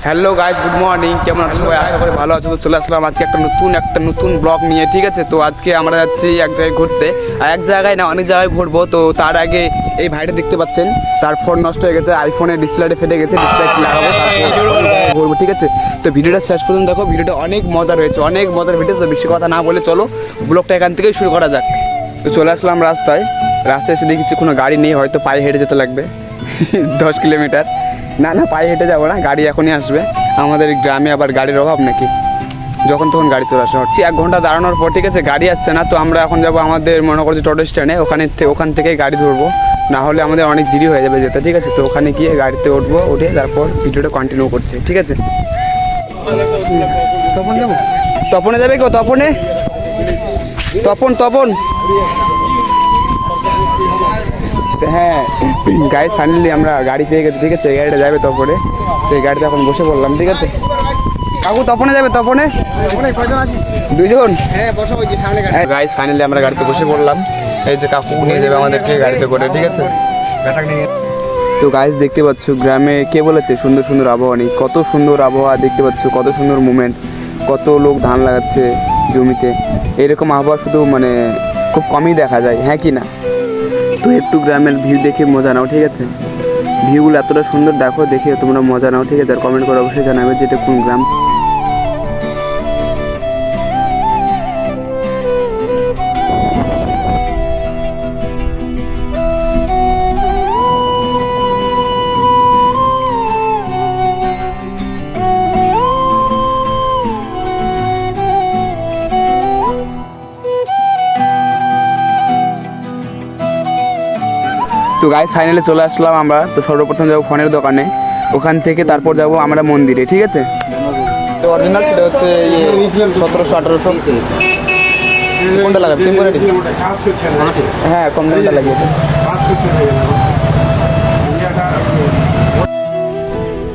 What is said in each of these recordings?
Hello guys, good morning. কেমন আছো সবাই? আশা করি ভালো আছো। তো চলে আসলাম আজকে একটা নতুন ব্লগ নিয়ে, ঠিক আছে? তো আজকে আমরা যাচ্ছি এক জায়গায় ঘুরতে, আর এক জায়গায় না অনেক জায়গায় ঘুরবো। তো তার আগে এই ভাইটা দেখতে পাচ্ছেন, তার ফোন নষ্ট হয়ে গেছে, আইফোনের ডিসপ্লেটা ফেটে গেছে, ডিসপ্লে লাগাবো তারপর ঘুরবো, ঠিক আছে? তো ভিডিওটা শেষ পর্যন্ত দেখো, ভিডিওটা অনেক মজা রয়েছে, অনেক মজার ভিডিও। তো বেশি কথা না বলে চলো ব্লগটা এখান থেকেই শুরু করা যাক। তো চলে আসলাম রাস্তায় এসে দেখছি কোনো গাড়ি নেই, হয়তো পায়ে হেঁটে যেতে লাগবে 10 কিলোমিটার। না পায়ে হেঁটে যাবো না, গাড়ি এখনই আসবে। আমাদের গ্রামে আবার গাড়ির অভাব নাকি? যখন তখন গাড়ি চলে আসে। হচ্ছে 1 ঘন্টা দাঁড়ানোর পর, ঠিক আছে, গাড়ি আসছে না। তো আমরা এখন যাবো আমাদের মনে করছি টোটো স্ট্যান্ডে, ওখান থেকে গাড়ি ধরবো, না হলে আমাদের অনেক দেরি হয়ে যাবে যেতে, ঠিক আছে? তো ওখানে গিয়ে গাড়িতে উঠবো, উঠে তারপর ভিডিওটা কন্টিনিউ করছি, ঠিক আছে? তপন যাবো? তপনে যাবে কেউ? তপন হ্যাঁ গাইস, ফাইনালি আমরা গাড়ি পেয়ে গেছি, ঠিক আছে? এই গাড়িটা যাবে তপনে। তো এই গাড়িতে এখন বসে পড়লাম, ঠিক আছে? কাকু তপনে যাবে? তপনে 2জন? হ্যাঁ গাইস, ফাইনালি আমরা গাড়িতে বসে পড়লাম। এই যে কাকু নিয়ে যাবে আমাদেরকে গাড়িতে করে, ঠিক আছে? তো গাইস দেখতে পাচ্ছ, গ্রামে কে বলেছে সুন্দর সুন্দর আবহাওয়া নেই? কত সুন্দর আবহাওয়া দেখতে পাচ্ছ, কত সুন্দর মুভমেন্ট, কত লোক ধান লাগাচ্ছে জমিতে। এরকম আবহাওয়া শুধু মানে খুব কমই দেখা যায়, হ্যাঁ কি না? তো একটু গ্রামের ভিউ দেখে মজা নাও, ঠিক আছে? ভিউগুলো এতটা সুন্দর, দেখে তোমরা মজা নাও, ঠিক আছে? আর কমেন্ট করে অবশ্যই জানাবে যে এটা কোন গ্রাম। তো গাইস ফাইনালি চলে আসলাম আমরা। তো সর্বপ্রথম যাবো ফোনের দোকানে, ওখান থেকে তারপর যাবো আমরা মন্দিরে, ঠিক আছে? তো অরিজিনাল সেটা হচ্ছে 1700-1800। কোনটা লাগাবে? হ্যাঁ, কম দামটা লাগিয়ে।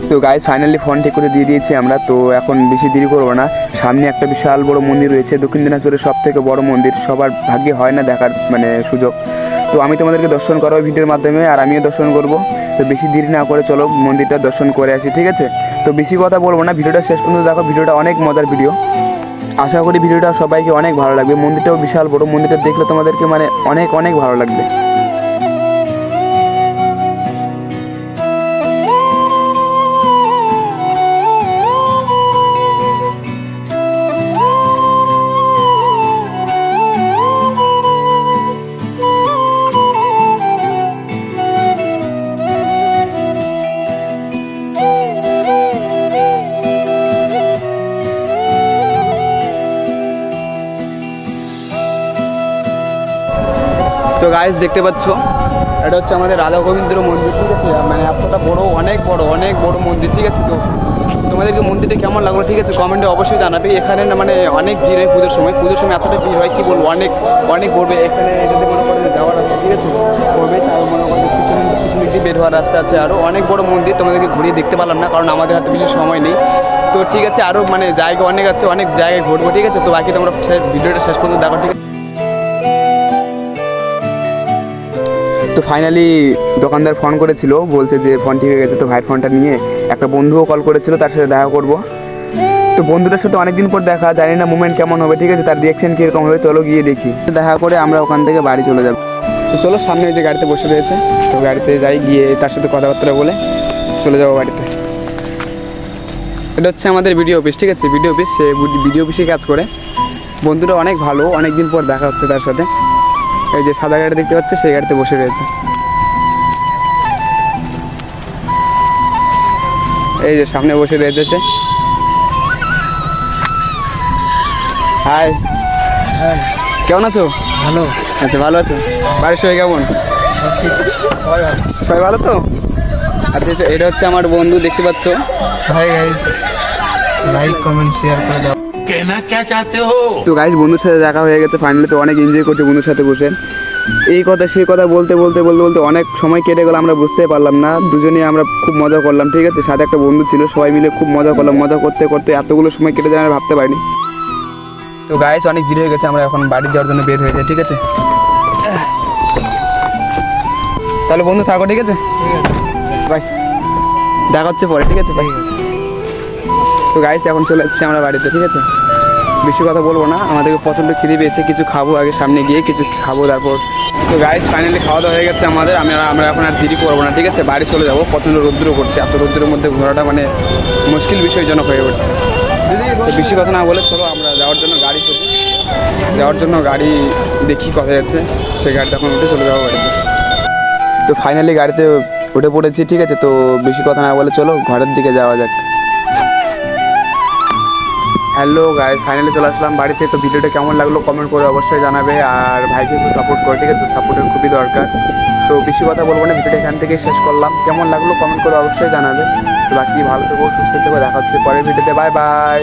তো গাইস ফাইনালি ফোন ঠিক করে দিয়ে দিয়েছি আমরা। তো এখন বেশি দেরি করবো না, সামনে একটা বিশাল বড় মন্দির রয়েছে, দক্ষিণ দিনাজপুরের সব থেকে বড় মন্দির। সবার ভাগ্যে হয় না দেখার মানে সুযোগ। তো আমি তোমাদেরকে দর্শন করাবো ভিডিওর মাধ্যমে, আর আমিও দর্শন করব। তো বেশি দেরি না করে চলো মন্দিরটা দর্শন করে আসি, ঠিক আছে? তো বেশি কথা বলবো না, ভিডিওটা শেষ পর্যন্ত দেখো, ভিডিওটা অনেক মজার ভিডিও। আশা করি ভিডিওটা সবাইকে অনেক ভালো লাগবে। মন্দিরটাও বিশাল বড়, মন্দিরটা দেখলে তোমাদেরকে মানে অনেক ভালো লাগবে। তো গাইস দেখতে পাচ্ছ, এটা হচ্ছে আমাদের রাধা গোবিন্দের মন্দির, ঠিক আছে? মানে এতটা বড়, অনেক বড় মন্দির, ঠিক আছে? তো তোমাদেরকে মন্দিরটা কেমন লাগলো, ঠিক আছে, কমেন্টে অবশ্যই জানাবে। এখানে না মানে অনেক ভিড় হয় পুজোর সময় এতটা ভিড় হয় কি বলবো, অনেক বড়। এখানে এটাতে মনে করেন যাওয়ার রাস্তা, ঠিক আছে, পড়বে। তার মনে করেন কিছু বের হওয়ার রাস্তা আছে। আরও অনেক বড় মন্দির, তোমাদেরকে ঘুরিয়ে দেখতে পারলাম না কারণ আমাদের হাতে বেশি সময় নেই। তো ঠিক আছে, আরও মানে জায়গা অনেক আছে, অনেক জায়গায় ঘুরবো, ঠিক আছে? তো বাকি তোমরা ভিডিওটা শেষ পর্যন্ত দেখো, ঠিক আছে? তো ফাইনালি দোকানদার ফোন করেছিল, বলছে যে ফোন ঠিক হয়ে গেছে। তো ভাইয়ের ফোনটা নিয়ে একটা বন্ধুও কল করেছিল, তার সাথে দেখা করব। তো বন্ধুটার সাথে অনেকদিন পর দেখা, জানি না মুভমেন্ট কেমন হবে, ঠিক আছে? তার রিয়াকশন কীরকম হবে, চলো গিয়ে দেখি। দেখা করে আমরা ওখান থেকে বাড়ি চলে যাব। তো চলো, সামনে যে গাড়িতে বসে রয়েছে, তো গাড়িতে যাই, গিয়ে তার সাথে কথাবার্তা বলে চলে যাবো বাড়িতে। এটা হচ্ছে আমাদের ভিডিও অফিস, ঠিক আছে? ভিডিও অফিস, সে ভিডিও অফিসে কাজ করে। বন্ধুটা অনেক ভালো, অনেক দিন পর দেখা হচ্ছে তার সাথে। এই যে সাদা গাড়ি দেখতে পাচ্ছ, সেই গাড়িতে বসে রয়েছে। এই যে সামনে বসে রয়েছে সে। হাই, কেমন আছো? ভালো। আচ্ছা, ভালো আছো? বাড়ির সবাই কেমন? সবাই ভালো তো? আচ্ছা, এটা হচ্ছে আমার বন্ধু, দেখতে পাচ্ছ। Hi guys, like comment share করে দাও। कहना क्या चाहते हो? তো গাইস বন্ধুর সাথে দেখা হয়ে গেছে ফাইনালি। তো অনেক এনজয় করছে বন্ধুর সাথে বসে। এই কথা সেই কথা বলতে অনেক সময় কেটে গেল, আমরা বুঝতেই পারলাম না। দুজনেই আমরা খুব মজা করলাম, ঠিক আছে? সাথে একটা বন্ধু ছিল, সবাই মিলে খুব মজা করলাম। মজা করতে করতে এতগুলো সময় কেটে যায় আমরা ভাবতে পারিনি। তো গাইস অনেক দেরি হয়ে গেছে, আমরা এখন বাড়ি যাওয়ার জন্য বের হয়ে যাই, ঠিক আছে? তাহলে বন্ধু থাকো, ঠিক আছে? বাই, দেখা হচ্ছে পরে, ঠিক আছে? বাই। তো গাইস এখন চলে যাচ্ছি আমরা বাড়িতে, ঠিক আছে? বেশি কথা বলবো না, আমাদেরকে প্রচণ্ড খিদে পেয়েছে, কিছু খাবো আগে, সামনে গিয়ে কিছু খাবো তারপর। তো গাইস ফাইনালি খাওয়া দাওয়া হয়ে গেছে আমাদের, আমরা এখন আর দেরি করবো না, ঠিক আছে? বাড়ি চলে যাবো, প্রচণ্ড রৌদ্র করছে, এত রৌদ্রের মধ্যে ঘোরাটা মানে মুশকিল বিষয়জনক হয়ে উঠছে। তো বেশি কথা না বলে চলো আমরা যাওয়ার জন্য গাড়ি খুঁজি, যাওয়ার জন্য গাড়ি দেখি কথা যাচ্ছে, সেই গাড়িটা এখন উঠে চলে যাবো বাড়িতে। তো ফাইনালি গাড়িতে উঠে পড়েছি, ঠিক আছে? তো বেশি কথা না বলে চলো ঘরের দিকে যাওয়া যাক। হ্যালো গাইস, ফাইনালি চলে আসলাম বাড়িতে। তো ভিডিওটা কেমন লাগলো কমেন্ট করে অবশ্যই জানাবে, আর ভাইকে একটু সাপোর্ট করো, ঠিক আছে? সাপোর্টের খুবই দরকার। তো বেশি কথা বলবো না, ভিডিওটা এখান থেকে শেষ করলাম। কেমন লাগলো কমেন্ট করে অবশ্যই জানাবে। তো বাকি ভালো থেকো, সুস্থ থেকো, দেখা হচ্ছে পরের ভিডিওতে। Bye bye.